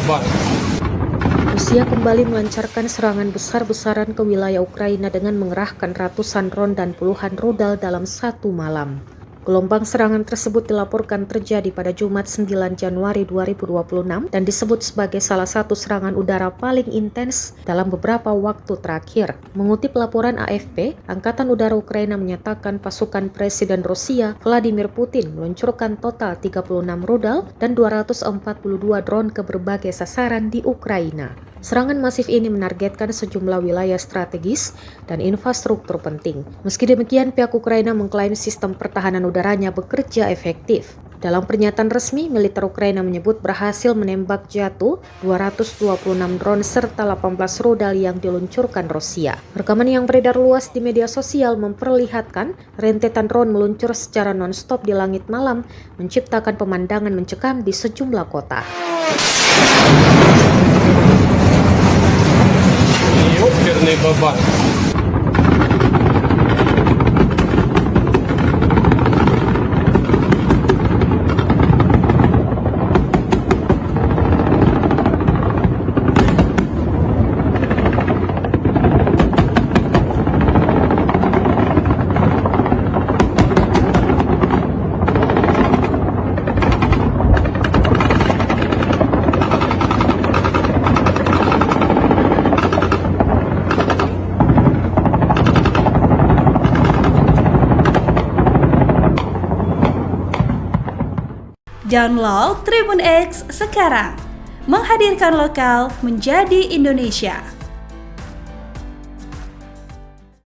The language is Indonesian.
Rusia kembali melancarkan serangan besar-besaran ke wilayah Ukraina dengan mengerahkan ratusan drone dan puluhan rudal dalam satu malam. Gelombang serangan tersebut dilaporkan terjadi pada Jumat 9 Januari 2026 dan disebut sebagai salah satu serangan udara paling intens dalam beberapa waktu terakhir. Mengutip laporan AFP, Angkatan Udara Ukraina menyatakan pasukan Presiden Rusia Vladimir Putin meluncurkan total 36 rudal dan 242 drone ke berbagai sasaran di Ukraina. Serangan masif ini menargetkan sejumlah wilayah strategis dan infrastruktur penting. Meski demikian, pihak Ukraina mengklaim sistem pertahanan udaranya bekerja efektif. Dalam pernyataan resmi, militer Ukraina menyebut berhasil menembak jatuh 226 drone serta 18 rudal yang diluncurkan Rusia. Rekaman yang beredar luas di media sosial memperlihatkan rentetan drone meluncur secara non-stop di langit malam, menciptakan pemandangan mencekam di sejumlah kota. Ёперный бабай. Download Tribun X sekarang, menghadirkan lokal menjadi Indonesia.